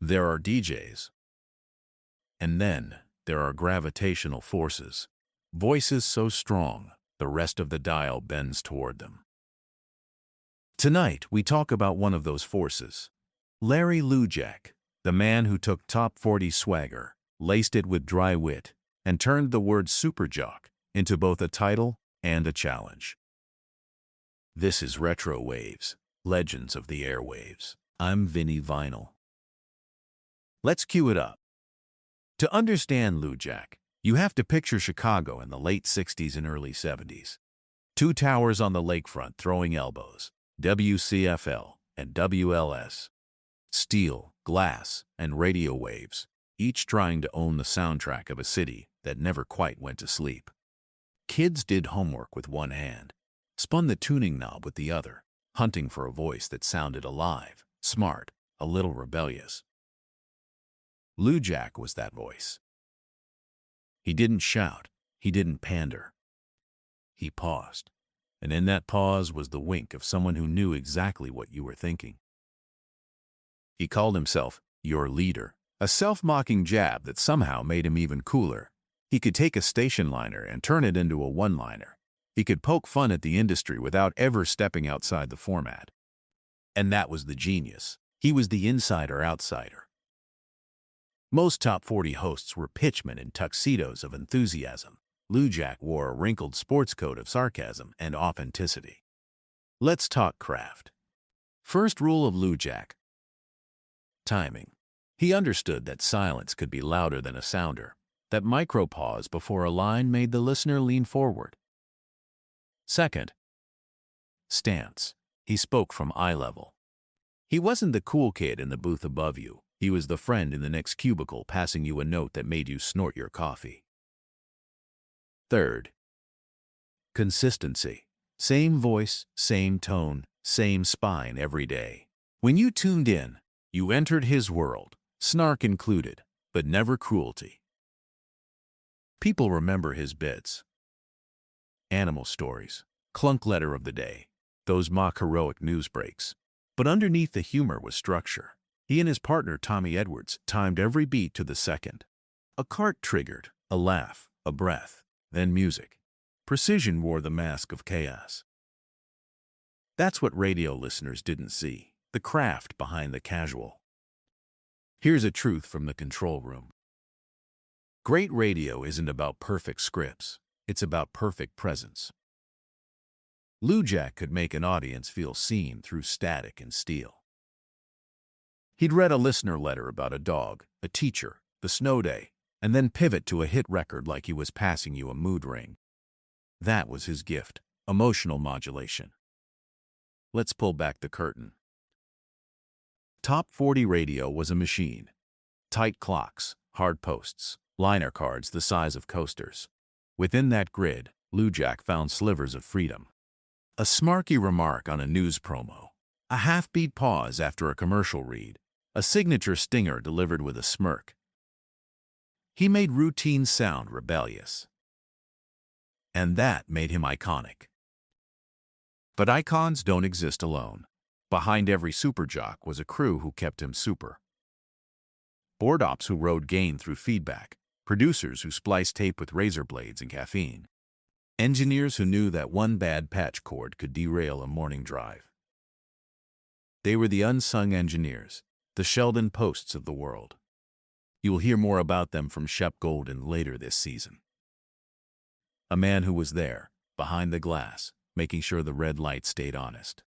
There are DJs. And then there are gravitational forces. Voices so strong, the rest of the dial bends toward them. Tonight, we talk about one of those forces. Larry Lujack, the man who took top 40 swagger, laced it with dry wit, and turned the word Superjock into both a title and a challenge. This is Retro Waves, Legends of the Airwaves. I'm Vinny Vinyl. Let's cue it up. To understand Lujack, you have to picture Chicago in the late 60s and early 70s. Two towers on the lakefront throwing elbows, WCFL and WLS. Steel, glass, and radio waves, each trying to own the soundtrack of a city that never quite went to sleep. Kids did homework with one hand, spun the tuning knob with the other, hunting for a voice that sounded alive, smart, a little rebellious. Lujack was that voice. He didn't shout, he didn't pander. He paused, and in that pause was the wink of someone who knew exactly what you were thinking. He called himself your leader, a self-mocking jab that somehow made him even cooler. He could take a station liner and turn it into a one-liner. He could poke fun at the industry without ever stepping outside the format. And that was the genius. He was the insider-outsider. Most top 40 hosts were pitchmen in tuxedos of enthusiasm. Lujack wore a wrinkled sports coat of sarcasm and authenticity. Let's talk craft. First rule of Lujack: timing. He understood that silence could be louder than a sounder, that micro-pause before a line made the listener lean forward. Second, stance. He spoke from eye level. He wasn't the cool kid in the booth above you. He was the friend in the next cubicle passing you a note that made you snort your coffee. Third, consistency. Same voice, same tone, same spine every day. When you tuned in, you entered his world, snark included, but never cruelty. People remember his bits. Animal stories, clunk letter of the day, those mock heroic news breaks. But underneath the humor was structure. He and his partner Tommy Edwards timed every beat to the second. A cart triggered, a laugh, a breath, then music. Precision wore the mask of chaos. That's what radio listeners didn't see, the craft behind the casual. Here's a truth from the control room. Great radio isn't about perfect scripts, it's about perfect presence. Lujack could make an audience feel seen through static and steel. He'd read a listener letter about a dog, a teacher, the snow day, and then pivot to a hit record like he was passing you a mood ring. That was his gift, emotional modulation. Let's pull back the curtain. Top 40 radio was a machine. Tight clocks, hard posts, liner cards the size of coasters. Within that grid, Lujack found slivers of freedom. A smarky remark on a news promo, a half-beat pause after a commercial read, a signature stinger delivered with a smirk. He made routine sound rebellious. And that made him iconic. But icons don't exist alone. Behind every Superjock was a crew who kept him super. Board ops who rode gain through feedback, producers who spliced tape with razor blades and caffeine, engineers who knew that one bad patch cord could derail a morning drive. They were the unsung engineers, the Sheldon Posts of the world. You will hear more about them from Shep Golden later this season. A man who was there, behind the glass, making sure the red light stayed honest.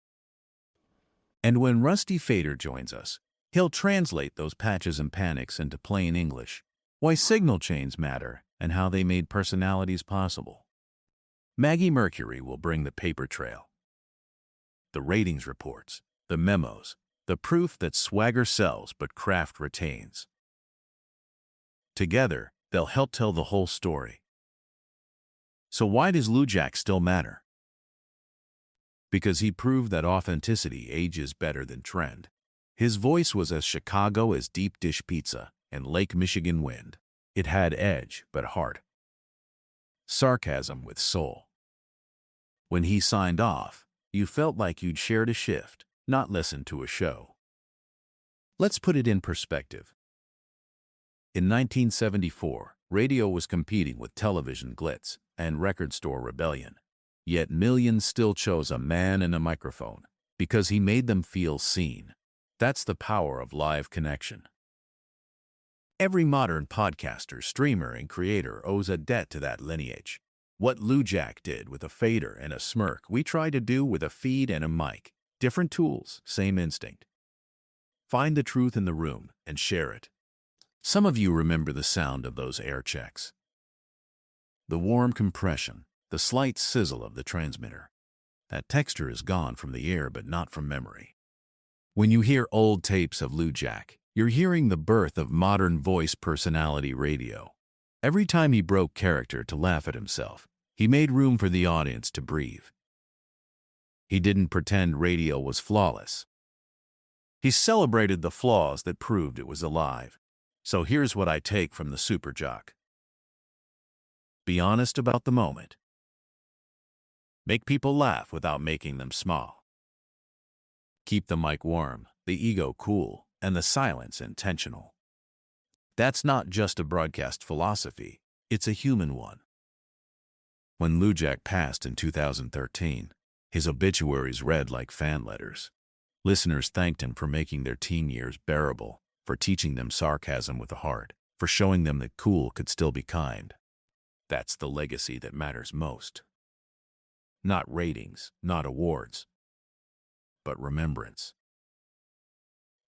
And when Rusty Fader joins us, he'll translate those patches and panics into plain English, why signal chains matter and how they made personalities possible. Maggie Mercury will bring the paper trail, the ratings reports, the memos, the proof that swagger sells but craft retains. Together, they'll help tell the whole story. So why does Lujack still matter? Because he proved that authenticity ages better than trend. His voice was as Chicago as deep dish pizza and Lake Michigan wind. It had edge but heart. Sarcasm with soul. When he signed off, you felt like you'd shared a shift, not listened to a show. Let's put it in perspective. In 1974, radio was competing with television glitz and record store rebellion. Yet millions still chose a man and a microphone because he made them feel seen. That's the power of live connection. Every modern podcaster, streamer, and creator owes a debt to that lineage. What Lujack did with a fader and a smirk, we try to do with a feed and a mic. Different tools, same instinct. Find the truth in the room and share it. Some of you remember the sound of those air checks. The warm compression, the slight sizzle of the transmitter. That texture is gone from the air but not from memory. When you hear old tapes of Lujack, you're hearing the birth of modern voice personality radio. Every time he broke character to laugh at himself, he made room for the audience to breathe. He didn't pretend radio was flawless. He celebrated the flaws that proved it was alive. So here's what I take from the Superjock. Be honest about the moment. Make people laugh without making them smile. Keep the mic warm, the ego cool, and the silence intentional. That's not just a broadcast philosophy, it's a human one. When Lujack passed in 2013, his obituaries read like fan letters. Listeners thanked him for making their teen years bearable, for teaching them sarcasm with a heart, for showing them that cool could still be kind. That's the legacy that matters most. Not ratings, not awards, but remembrance.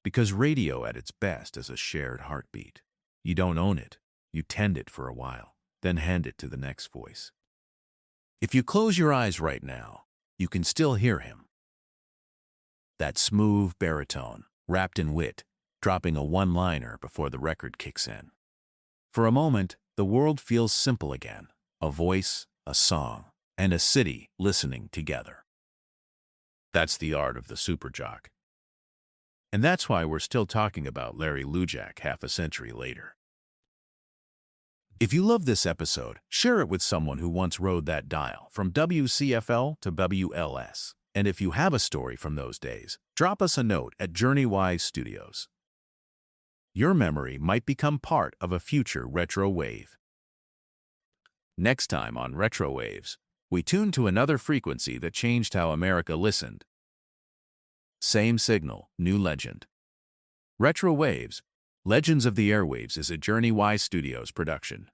Because radio at its best is a shared heartbeat. You don't own it, you tend it for a while, then hand it to the next voice. If you close your eyes right now, you can still hear him. That smooth baritone, wrapped in wit, dropping a one-liner before the record kicks in. For a moment, the world feels simple again. A voice, a song, and a city listening together. That's the art of the Superjock. And that's why we're still talking about Larry Lujack half a century later. If you love this episode, share it with someone who once rode that dial from WCFL to WLS. And if you have a story from those days, drop us a note at JourneyWise Studios. Your memory might become part of a future retro wave. Next time on Retro Waves, we tune to another frequency that changed how America listened. Same signal, new legend. Retro Waves, Legends of the Airwaves is a JourneyWise Studios production.